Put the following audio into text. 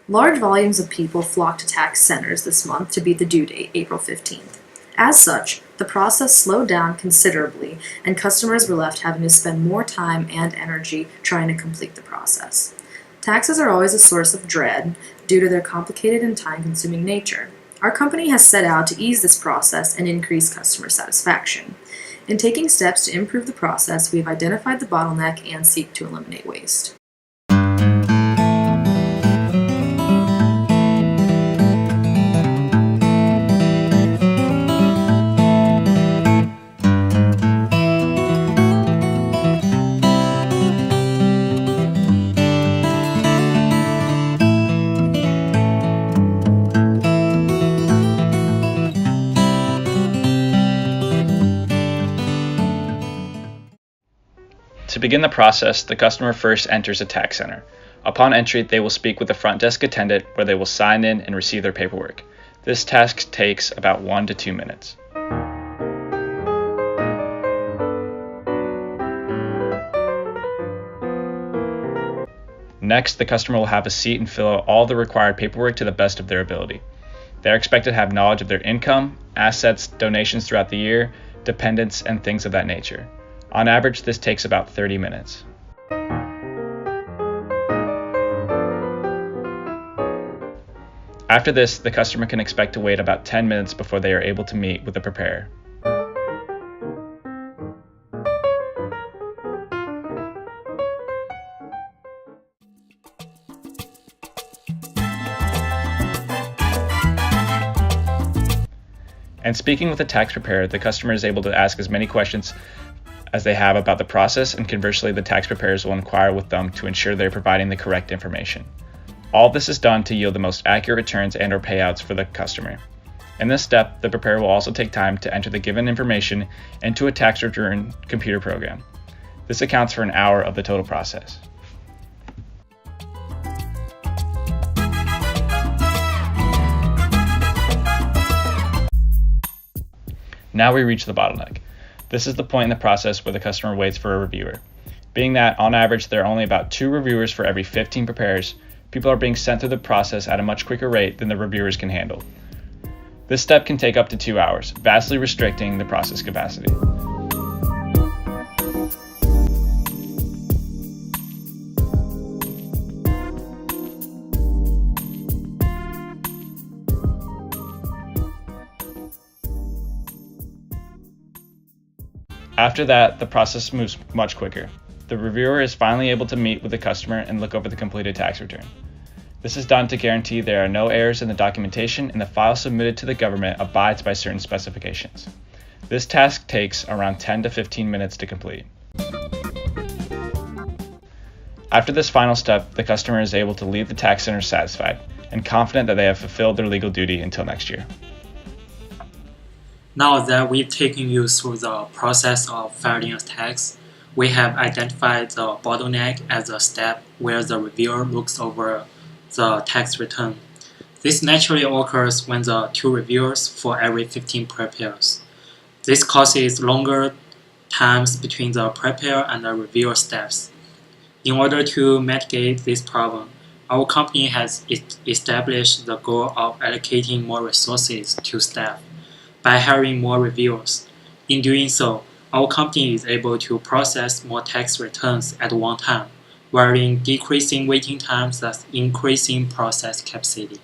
Large volumes of people flocked to tax centers this month to beat the due date, April 15th. As such, the process slowed down considerably, and customers were left having to spend more time and energy trying to complete the process. Taxes are always a source of dread due to their complicated and time-consuming nature. Our company has set out to ease this process and increase customer satisfaction. In taking steps to improve the process, we have identified the bottleneck and seek to eliminate waste. To begin the process, the customer first enters a tax center. Upon entry, they will speak with the front desk attendant where they will sign in and receive their paperwork. This task takes about 1 to 2 minutes. Next, the customer will have a seat and fill out all the required paperwork to the best of their ability. They are expected to have knowledge of their income, assets, donations throughout the year, dependents, and things of that nature. On average, this takes about 30 minutes. After this, the customer can expect to wait about 10 minutes before they are able to meet with the preparer. And speaking with the tax preparer, the customer is able to ask as many questions as they have about the process, and conversely, the tax preparers will inquire with them to ensure they're providing the correct information. All this is done to yield the most accurate returns and/or payouts for the customer. In this step, the preparer will also take time to enter the given information into a tax return computer program. This accounts for an hour of the total process. Now we reach the bottleneck. This is the point in the process where the customer waits for a reviewer. Being that, on average, there are only about 2 reviewers for every 15 preparers, people are being sent through the process at a much quicker rate than the reviewers can handle. This step can take up to 2 hours, vastly restricting the process capacity. After that, the process moves much quicker. The reviewer is finally able to meet with the customer and look over the completed tax return. This is done to guarantee there are no errors in the documentation and the file submitted to the government abides by certain specifications. This task takes around 10 to 15 minutes to complete. After this final step, the customer is able to leave the tax center satisfied and confident that they have fulfilled their legal duty until next year. Now that we've taken you through the process of filing a tax, we have identified the bottleneck as a step where the reviewer looks over the tax return. This naturally occurs when the 2 reviewers for every 15 preparers. This causes longer times between the preparer and the reviewer steps. In order to mitigate this problem, our company has established the goal of allocating more resources to staff by hiring more reviewers. In doing so, our company is able to process more tax returns at one time, while decreasing waiting times thus increasing process capacity.